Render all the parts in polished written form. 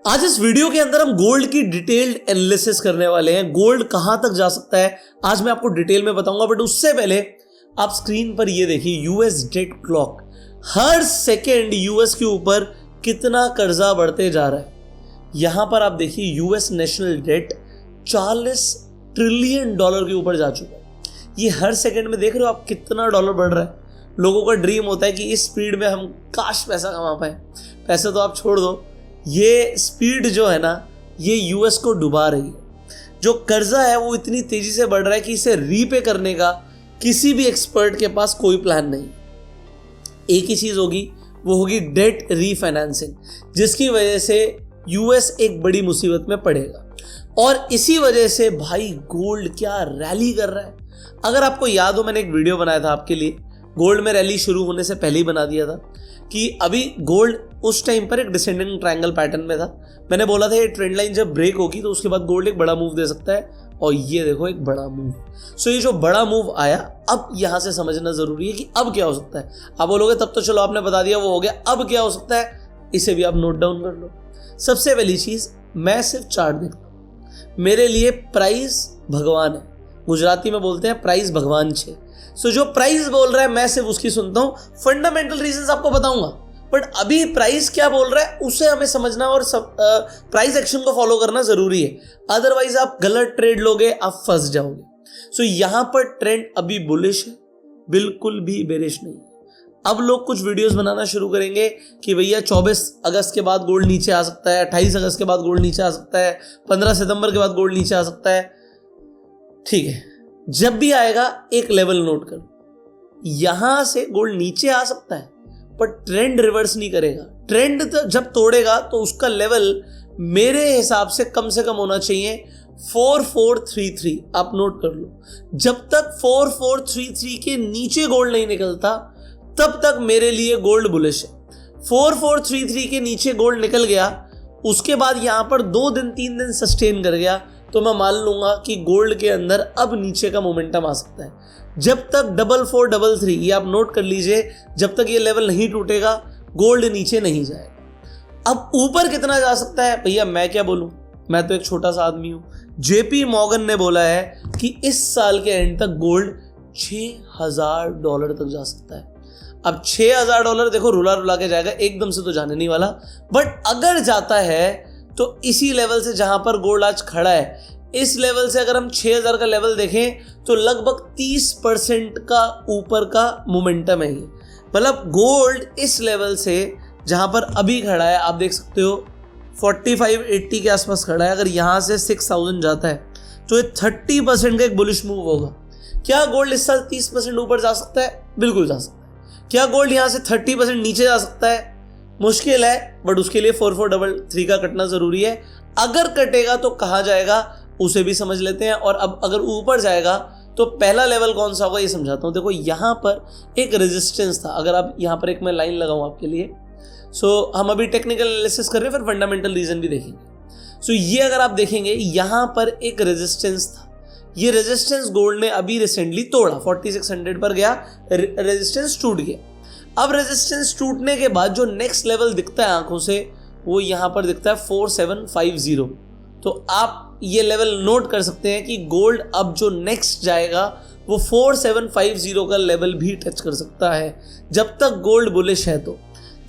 आज इस वीडियो के अंदर हम गोल्ड की डिटेल्ड एनालिसिस करने वाले हैं। गोल्ड कहां तक जा सकता है आज मैं आपको डिटेल में बताऊंगा, बट उससे पहले आप स्क्रीन पर ये देखिए यूएस डेट क्लॉक। हर सेकेंड यूएस के ऊपर कितना कर्जा बढ़ते जा रहा है। यहां पर आप देखिए US national debt 40 trillion dollar के ऊपर जा चुका है। ये हर सेकेंड में देख रहे हो आप कितना डॉलर बढ़ रहा है। लोगों का ड्रीम होता है कि इस स्पीड में हम काश पैसा कमा पाए। पैसे तो आप छोड़ दो, ये स्पीड जो है ना ये यूएस को डुबा रही है। जो कर्जा है वो इतनी तेजी से बढ़ रहा है कि इसे रीपे करने का किसी भी एक्सपर्ट के पास कोई प्लान नहीं। एक ही चीज होगी, वो होगी डेट रीफाइनेंसिंग, जिसकी वजह से यूएस एक बड़ी मुसीबत में पड़ेगा। और इसी वजह से भाई गोल्ड क्या रैली कर रहा है। अगर आपको याद हो, मैंने एक वीडियो बनाया था आपके लिए, गोल्ड में रैली शुरू होने से पहले ही बना दिया था कि अभी गोल्ड उस टाइम पर एक डिसेंडिंग ट्रायंगल पैटर्न में था। मैंने बोला था ये ट्रेंड लाइन जब ब्रेक होगी तो उसके बाद गोल्ड एक बड़ा मूव दे सकता है, और ये देखो एक बड़ा मूव। सो ये जो बड़ा मूव आया, अब यहां से समझना जरूरी है कि अब क्या हो सकता है। आप बोलोगे तब तो चलो आपने बता दिया वो हो गया, अब क्या हो सकता है इसे भी आप नोट डाउन कर लो। सबसे पहली चीज, मैं सिर्फ चार्ट देखता हूं। मेरे लिए प्राइस भगवान है। गुजराती में बोलते हैं प्राइस भगवान छे। सो जो प्राइस बोल रहा है मैं सिर्फ उसकी सुनता हूं। फंडामेंटल रीजंस आपको बताऊंगा, बट अभी प्राइस क्या बोल रहा है उसे हमें समझना और प्राइस एक्शन को फॉलो करना जरूरी है। अदरवाइज आप गलत ट्रेड लोगे, आप फंस जाओगे। सो यहां पर ट्रेंड अभी बुलिश है, बिल्कुल भी बेरिश नहीं है। अब लोग कुछ वीडियोस बनाना शुरू करेंगे कि भैया 24 अगस्त के बाद गोल्ड नीचे आ सकता है, 28 अगस्त के बाद गोल्ड नीचे आ सकता है, 15 सितंबर के बाद गोल्ड नीचे आ सकता है। ठीक है, जब भी आएगा एक लेवल नोट करो, यहां से गोल्ड नीचे आ सकता है पर ट्रेंड रिवर्स नहीं करेगा। ट्रेंड जब तोड़ेगा तो उसका लेवल मेरे हिसाब से कम होना चाहिए 4433। आप नोट कर लो, जब तक 4433 के नीचे गोल्ड नहीं निकलता तब तक मेरे लिए गोल्ड बुलिश है। 4433 के नीचे गोल्ड निकल गया, उसके बाद यहां पर 2 दिन 3 दिन सस्टेन कर गया तो मैं मान लूंगा कि गोल्ड के अंदर अब नीचे का मोमेंटम आ सकता है। जब तक 4433, ये आप नोट कर लीजिए, जब तक ये लेवल नहीं टूटेगा गोल्ड नीचे नहीं जाएगा। अब ऊपर कितना जा सकता है भैया मैं क्या बोलूं, मैं तो एक छोटा सा आदमी हूं। जेपी मॉर्गन ने बोला है कि इस साल के एंड तक गोल्ड $6000 तक जा सकता है। अब $6000 देखो रुला रुला के जाएगा, एकदम से तो जाने नहीं वाला, बट अगर जाता है तो इसी लेवल से जहां पर गोल्ड आज खड़ा है, इस लेवल से अगर हम 6000 का लेवल देखें तो लगभग 30% का ऊपर का मोमेंटम है ये। मतलब गोल्ड इस लेवल से जहां पर अभी खड़ा है, आप देख सकते हो 4580 के आसपास खड़ा है। अगर यहां से 6000 जाता है तो ये 30% का एक बुलिश मूव होगा। क्या गोल्ड इस साल 30% ऊपर जा सकता है? बिल्कुल जा सकता है। क्या गोल्ड यहां से 30% नीचे जा सकता है? मुश्किल है, बट उसके लिए 4433 का कटना जरूरी है। अगर कटेगा तो कहां जाएगा उसे भी समझ लेते हैं। और अब अगर ऊपर जाएगा तो पहला लेवल कौन सा होगा ये समझाता हूं। देखो यहां पर एक रेजिस्टेंस था, अगर आप यहां पर एक मैं लाइन लगाऊं आपके लिए। सो हम अभी टेक्निकल एनालिसिस कर रहे हैं, फिर फंडामेंटल रीजन भी देखेंगे। सो ये अगर आप देखेंगे यहां पर एक रेजिस्टेंस था, ये रेजिस्टेंस गोल्ड ने अभी रिसेंटली तोड़ा, 4600 पर गया, रेजिस्टेंस टूट गया। अब रेजिस्टेंस टूटने के बाद जो नेक्स्ट लेवल दिखता है आंखों से, वो यहां पर दिखता है 4750। तो आप ये लेवल नोट कर सकते हैं कि गोल्ड अब जो नेक्स्ट जाएगा वो 4750 का लेवल भी टच कर सकता है। जब तक गोल्ड बुलिश है तो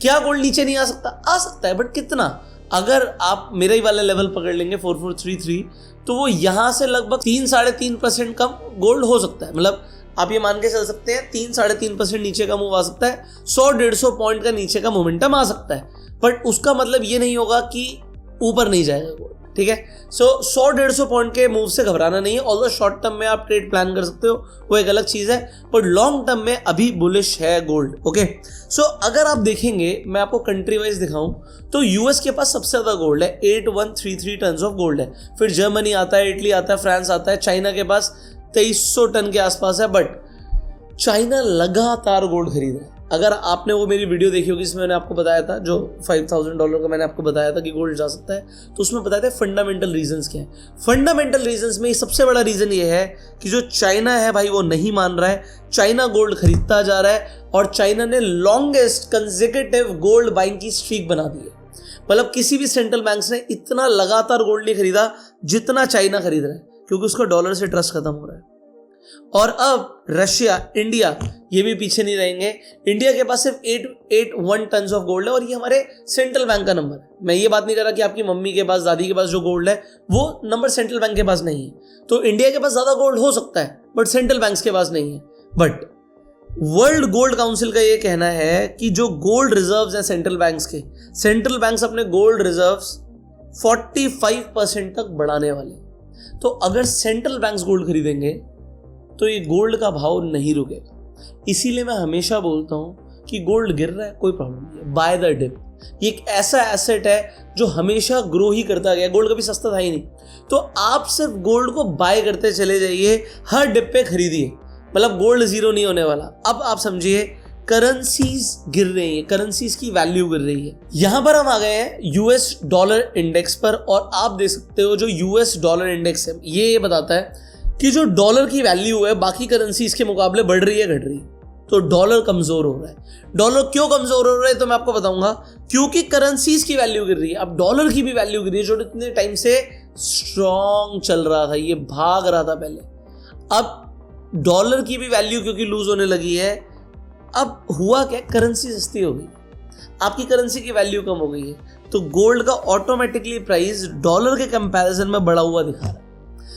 क्या गोल्ड नीचे नहीं आ सकता? आ सकता है, बट कितना? अगर आप मेरा ही वाला लेवल पकड़ लेंगे 4433, तो वो यहां से लगभग 3-3.5% कम गोल्ड हो सकता है। मतलब आप ये मान के चल सकते हैं 3-3.5% नीचे का मूव आ सकता है। 100-150 पॉइंट का नीचे का मोमेंटम आ सकता है, बट उसका मतलब ये नहीं होगा कि ऊपर नहीं जाएगा गोल्ड। ठीक है, सो 100-150 पॉइंट के मूव से घबराना नहीं है। ऑल्दो शॉर्ट टर्म में आप ट्रेड प्लान कर सकते हो, वो एक अलग चीज है, पर लॉन्ग टर्म में अभी बुलिश है गोल्ड। ओके, सो अगर आप देखेंगे, मैं आपको कंट्री वाइज दिखाऊं तो यूएस के पास सबसे ज्यादा गोल्ड है, 8133 टन ऑफ गोल्ड है। फिर जर्मनी आता है, इटली आता है, फ्रांस आता है, चाइना के पास 2300 टन के आसपास है। बट चाइना लगातार गोल्ड खरीद रहा है। अगर आपने वो मेरी वीडियो देखी होगी जिसमें मैंने आपको बताया था, जो $5000 का मैंने आपको बताया था कि गोल्ड जा सकता है, तो उसमें बताया था फंडामेंटल रीजंस क्या है। फंडामेंटल रीजंस में सबसे बड़ा रीजन ये है कि जो चाइना है भाई वो नहीं मान रहा है। चाइना गोल्ड खरीदता जा रहा है और चाइना ने लॉन्गेस्ट कंसेक्यूटिव गोल्ड बाइंग की स्ट्रीक बना दी है। मतलब किसी भी सेंट्रल बैंक्स ने इतना लगातार गोल्ड नहीं खरीदा जितना चाइना खरीद रहा है, क्योंकि उसका डॉलर से ट्रस्ट खत्म हो रहा है। और अब रशिया, इंडिया ये भी पीछे नहीं रहेंगे। इंडिया के पास सिर्फ 881 टन ऑफ गोल्ड है और ये हमारे सेंट्रल बैंक का नंबर है। मैं ये बात नहीं कर रहा कि आपकी मम्मी के पास, दादी के पास जो गोल्ड है वो नंबर सेंट्रल बैंक के पास नहीं है। तो इंडिया के पास ज्यादा गोल्ड हो सकता है बट सेंट्रल बैंक्स के पास नहीं है। बट वर्ल्ड गोल्ड काउंसिल का ये कहना है कि जो गोल्ड रिजर्व्स हैं सेंट्रल बैंक्स के, सेंट्रल बैंक्स अपने गोल्ड रिजर्व्स 45% तक बढ़ाने वाले। तो अगर सेंट्रल बैंक्स गोल्ड खरीदेंगे तो ये गोल्ड का भाव नहीं रुकेगा। इसीलिए मैं हमेशा बोलता हूं कि गोल्ड गिर रहा है कोई प्रॉब्लम नहीं है, बाय द डिप। ये एक ऐसा एसेट है जो हमेशा ग्रो ही करता गया, गोल्ड कभी सस्ता था ही नहीं। तो आप सिर्फ गोल्ड को बाय करते चले जाइए, हर डिप पे खरीदिए, मतलब गोल्ड जीरो नहीं होने वाला। अब आप समझिए करेंसीज गिर रही है, करेंसीज की वैल्यू गिर रही है। यहां पर हम आ गए हैं यूएस डॉलर इंडेक्स पर और आप देख सकते हो जो यूएस डॉलर इंडेक्स है ये बताता है कि जो डॉलर की वैल्यू है बाकी करेंसीज के मुकाबले बढ़ रही है, घट रही है। तो डॉलर कमजोर हो रहा है। डॉलर क्यों कमजोर हो रहा है तो मैं आपको बताऊंगा, क्योंकि करेंसीज की वैल्यू गिर रही है। अब डॉलर की भी वैल्यू गिर रही है जो इतने टाइम से स्ट्रॉन्ग चल रहा था, ये भाग रहा था पहले। अब डॉलर की भी वैल्यू क्योंकि लूज होने लगी है, अब हुआ क्या, करेंसी सस्ती हो गई, आपकी करेंसी की वैल्यू कम हो गई है। तो गोल्ड का ऑटोमेटिकली प्राइस डॉलर के कंपैरिजन में बढ़ा हुआ दिखा रहा है।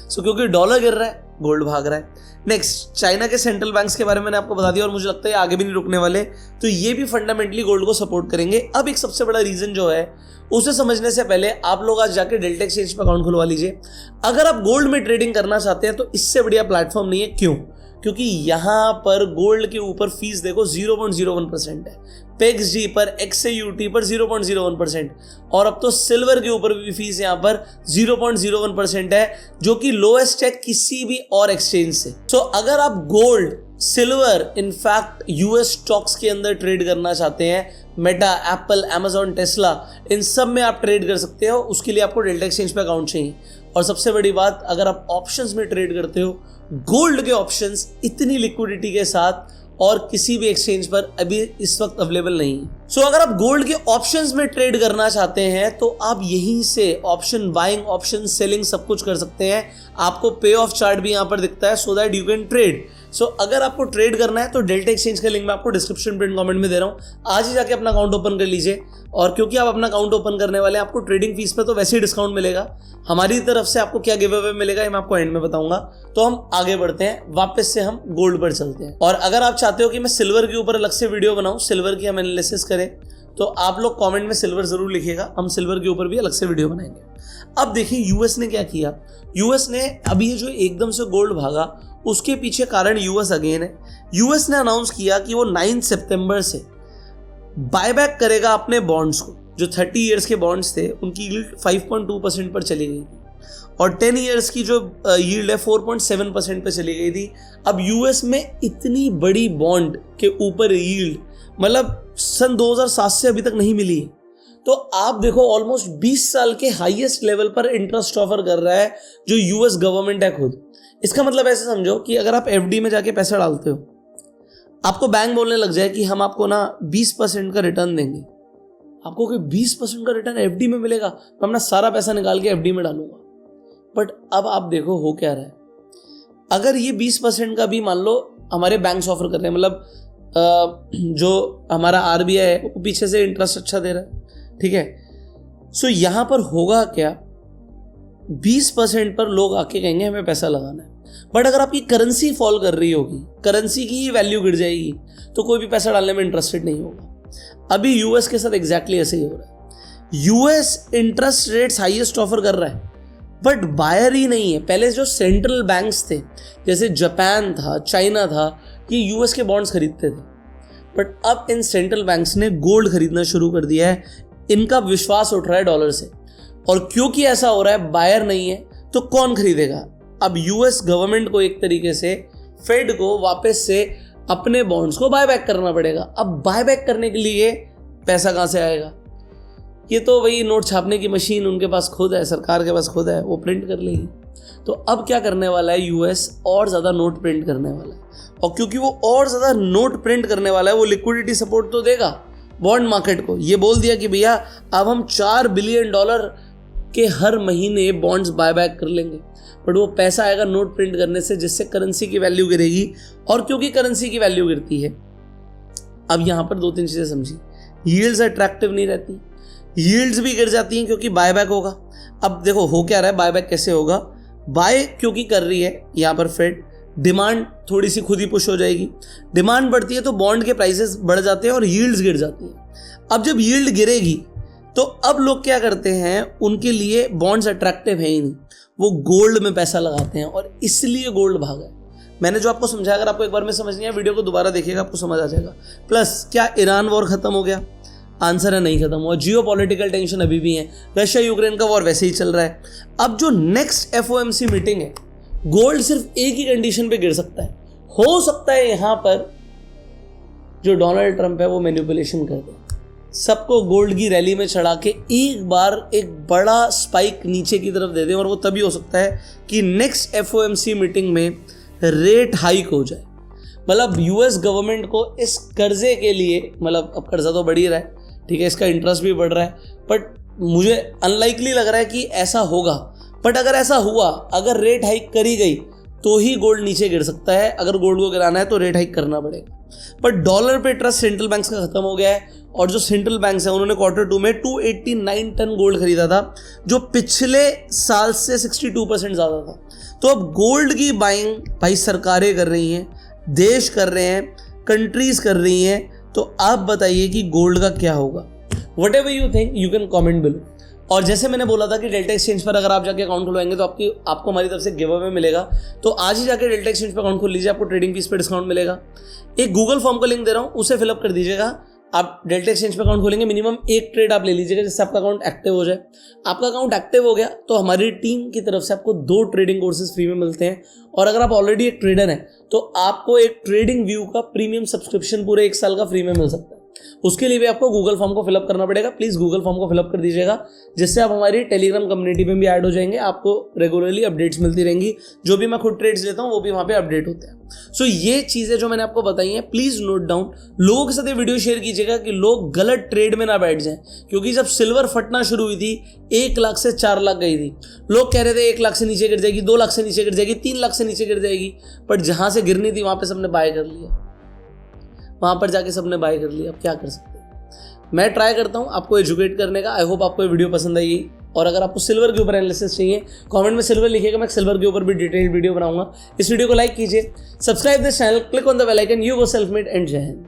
सो क्योंकि डॉलर गिर रहा है गोल्ड भाग रहा है। नेक्स्ट, चाइना के सेंट्रल बैंक्स के बारे में मैंने आपको बता दिया और मुझे लगता है आगे भी नहीं रुकने वाले, तो ये भी फंडामेंटली गोल्ड को सपोर्ट करेंगे। अब एक सबसे बड़ा रीजन जो है उसे समझने से पहले आप लोग आज जाके डेल्टा एक्सचेंज पर अकाउंट खुलवा लीजिए। अगर आप गोल्ड में ट्रेडिंग करना चाहते हैं तो इससे बढ़िया प्लेटफॉर्म नहीं है। क्यों? क्योंकि यहां पर गोल्ड के ऊपर फीस देखो 0.01% है, पेक्सजी पर, एक्सयूटी पर 0.01%, और अब तो सिल्वर के ऊपर भी फीस यहां पर 0.01% है, जो कि लोएस्ट है किसी भी और एक्सचेंज से। सो अगर आप gold, silver, in fact US stocks के अंदर ट्रेड करना चाहते हैं, मेटा, एप्पल, अमेजॉन, टेस्ला, इन सब में आप ट्रेड कर सकते हो। उसके लिए आपको डेल्टा एक्सचेंज पे अकाउंट चाहिए। और सबसे बड़ी बात, अगर आप ऑप्शंस में ट्रेड करते हो, गोल्ड के ऑप्शंस इतनी लिक्विडिटी के साथ और किसी भी एक्सचेंज पर अभी इस वक्त अवेलेबल नहीं है। सो अगर आप गोल्ड के ऑप्शंस में ट्रेड करना चाहते हैं तो आप यहीं से ऑप्शन बाइंग, ऑप्शन सेलिंग सब कुछ कर सकते हैं। आपको पे ऑफ चार्ट भी यहां पर दिखता है so that you can trade. So अगर आपको ट्रेड करना है तो डेल्टा एक्सचेंज का लिंक मैं आपको डिस्क्रिप्शन पिन कमेंट में दे रहा हूं, आज ही जाके अपना अकाउंट ओपन कर लीजिए। और क्योंकि आप अपना अकाउंट ओपन करने वाले हैं, आपको ट्रेडिंग फीस पे तो वैसे ही डिस्काउंट मिलेगा। हमारी तरफ से आपको क्या गिव अवे मिलेगा ये मैं आपको एंड में बताऊंगा। तो हम आगे बढ़ते हैं, वापस से हम गोल्ड पर चलते हैं। और अगर आप चाहते हो कि मैं सिल्वर के ऊपर अलग से वीडियो बनाऊं, सिल्वर की हम एनालिसिस करें, तो आप लोग कमेंट में सिल्वर जरूर लिखिएगा, हम सिल्वर के ऊपर भी अलग से वीडियो बनाएंगे। अब देखिए यूएस ने क्या किया। यूएस ने अभी ये जो एकदम से गोल्ड भागा उसके पीछे कारण यूएस अगेन है। यूएस ने अनाउंस किया कि वो 9 सितंबर से बायबैक करेगा अपने बॉन्ड्स को। जो 30 इयर्स के बॉन्ड्स थे उनकी यील्ड 5.2% पर चली गई थी और 10 इयर्स की जो यील्ड है 4.7% पर चली गई थी। अब यूएस में इतनी बड़ी बॉन्ड के ऊपर यील्ड मतलब सन 2007 से अभी तक नहीं मिली है। तो आप देखो ऑलमोस्ट 20 साल के हाईएस्ट लेवल पर इंटरेस्ट ऑफर कर रहा है जो यूएस गवर्नमेंट है खुद। इसका मतलब ऐसे समझो कि अगर आप एफडी में जाके पैसा डालते हो, आपको बैंक बोलने लग जाए कि हम आपको ना 20% का रिटर्न देंगे, आपको कोई 20% का रिटर्न एफडी में मिलेगा, मैं अपना सारा पैसा निकाल के एफडी में डालूंगा। बट अब आप देखो हो क्या रहा है। अगर ये 20% का भी मान लो हमारे बैंक्स ऑफर कर रहे हैं, मतलब जो हमारा आरबीआई है वो पीछे से इंटरेस्ट अच्छा दे रहा है, ठीक है। सो यहां पर होगा क्या, 20% पर लोग आके कहेंगे हमें पैसा लगाना है। बट अगर आपकी करेंसी फॉल कर रही होगी, करेंसी की ही वैल्यू गिर जाएगी, तो कोई भी पैसा डालने में इंटरेस्टेड नहीं होगा। अभी यूएस के साथ एग्जैक्टली ऐसे ही हो रहा है। US interest rates highest offer कर रहा है बट बायर ही नहीं है। पहले जो सेंट्रल बैंक्स थे जैसे जापान था, चाइना था, ये यूएस के बॉन्ड्स खरीदते थे। बट अब इन सेंट्रल बैंक्स ने गोल्ड खरीदना शुरू कर दिया है। इनका विश्वास उठ रहा है डॉलर से, और क्योंकि ऐसा हो रहा है, बायर नहीं है तो कौन खरीदेगा। अब यूएस गवर्नमेंट को एक तरीके से, फेड को वापस से अपने बॉन्ड्स को बायबैक करना पड़ेगा। अब बायबैक करने के लिए पैसा कहां से आएगा? ये तो वही नोट छापने की मशीन उनके पास खुद है, सरकार के पास खुद है, वो प्रिंट कर लेगी। तो अब क्या करने वाला है यूएस, और ज़्यादा नोट प्रिंट करने वाला है। और क्योंकि वो और ज़्यादा नोट प्रिंट करने वाला है, वो लिक्विडिटी सपोर्ट तो देगा बॉन्ड मार्केट को, ये बोल दिया कि भैया अब हम $4 बिलियन के हर महीने बॉन्ड्स बायबैक कर लेंगे, बट वो पैसा आएगा नोट प्रिंट करने से, जिससे करेंसी की वैल्यू गिरेगी। और क्योंकि करेंसी की वैल्यू गिरती है, अब यहां पर 2-3 चीजें समझी, यील्ड्स अट्रैक्टिव नहीं रहती, यील्ड्स भी गिर जाती हैं क्योंकि बायबैक होगा। अब देखो हो क्या रहा है, बायबैक कैसे होगा, बाय क्योंकि कर रही है यहां पर फेड, डिमांड थोड़ी सी खुद ही पुश हो जाएगी, डिमांड बढ़ती है तो बॉन्ड के प्राइसेस बढ़ जाते हैं और यील्ड्स गिर जाती हैं। अब जब यील्ड गिरेगी तो अब लोग क्या करते हैं, उनके लिए बॉन्ड्स अट्रैक्टिव है ही नहीं, वो गोल्ड में पैसा लगाते हैं और इसलिए गोल्ड भागा है। मैंने जो आपको समझाया, अगर आपको एक बार में समझ नहीं आया, वीडियो को दोबारा देखिएगा, आपको समझ आ जाएगा। प्लस क्या ईरान वॉर खत्म हो गया? आंसर है नहीं खत्म हुआ, जियोपॉलिटिकल टेंशन अभी भी है, रशिया यूक्रेन का वॉर वैसे ही चल रहा है। अब जो नेक्स्ट FOMC मीटिंग है, गोल्ड सिर्फ एक ही कंडीशन पे गिर सकता है, हो सकता है यहां पर जो डोनाल्ड ट्रंप है वो मैनिपुलेशन कर दे, सबको गोल्ड की रैली में चढ़ा के एक बार एक बड़ा स्पाइक नीचे की तरफ दे दे, और वो तभी हो सकता है कि नेक्स्ट FOMC मीटिंग में रेट हाइक हो जाए। मतलब US गवर्नमेंट को इस कर्जे के लिए, मतलब अब कर्जा तो बढ़ ही रहा है, ठीक है, इसका इंटरेस्ट भी बढ़ रहा है, बट मुझे अनलाइकली लग रहा है कि ऐसा होगा। बट अगर ऐसा हुआ, अगर रेट हाइक करी गई तो ही गोल्ड नीचे गिर सकता है। अगर गोल्ड को गिराना है तो रेट हाइक करना पड़ेगा। पर डॉलर पे ट्रस्ट सेंट्रल बैंक्स का खत्म हो गया है, और जो सेंट्रल बैंक्स हैं उन्होंने Q2 में 289 टन गोल्ड खरीदा था, जो पिछले साल से 62% ज़्यादा था। तो अब गोल्ड की बाइंग भाई सरकारें कर रही हैं, देश कर रहे हैं, कंट्रीज कर रही हैं। तो आप बताइए कि गोल्ड का क्या होगा? What ever you think you can comment below. और जैसे मैंने बोला था कि डेल्टा एक्सचेंज पर अगर आप जाके अकाउंट खुलवाएंगे तो आपको हमारी तरफ से गिव अवे मिलेगा। तो आज ही जाके डेल्टा एक्सचेंज पर अकाउंट खोल लीजिए, आपको ट्रेडिंग फीस पे डिस्काउंट मिलेगा। एक गूगल फॉर्म का लिंक दे रहा हूँ, उसे फिलअप कर दीजिएगा। आप डेल्टा एक्सचेंज पे अकाउंट खोलेंगे, मिनिमम एक ट्रेड आप ले लीजिएगा जिससे आपका अकाउंट एक्टिव हो जाए। आपका अकाउंट एक्टिव हो गया तो हमारी टीम की तरफ से आपको 2 ट्रेडिंग कोर्सेज फ्री में मिलते हैं। और अगर आप ऑलरेडी एक ट्रेडर हैं तो आपको एक ट्रेडिंग व्यू का प्रीमियम सब्सक्रिप्शन पूरे 1 साल का फ्री में मिल सकता है। उसके लिए भी आपको गूगल फॉर्म को फिलअप करना पड़ेगा। प्लीज गूगल फॉर्म को फिलअप कर दीजिएगा, जिससे आप हमारी टेलीग्राम कम्युनिटी में भी ऐड हो जाएंगे। आपको रेगुलरली अपडेट्स मिलती रहेंगी, जो भी मैं खुद ट्रेड्स लेता हूँ वो भी वहाँ पे अपडेट होते हैं। सो ये चीजें जो मैंने आपको बताई हैं, प्लीज नोट डाउन। लोगों के साथ ये वीडियो शेयर कीजिएगा कि लोग गलत ट्रेड में ना बैठ जाएं, क्योंकि जब सिल्वर फटना शुरू हुई थी 1 लाख से 4 लाख गई थी। लोग कह रहे थे 1 लाख से नीचे गिर जाएगी, 2 लाख से नीचे गिर जाएगी, 3 लाख से नीचे गिर जाएगी, बट जहां से गिरनी थी वहां पे सबने बाय कर लिया, वहां पर जाके सबने बाय कर लिया। अब क्या कर सकते हैं? मैं ट्राई करता हूं आपको एजुकेट करने का। आई होप आपको ये वीडियो पसंद आई। और अगर आपको सिल्वर के ऊपर एनालिसिस चाहिए, कमेंट में सिल्वर लिखिएगा, मैं सिल्वर के ऊपर भी डिटेल्ड वीडियो बनाऊंगा। इस वीडियो को लाइक कीजिए, subscribe this channel, click on the bell icon. You go self made and Jai Hind.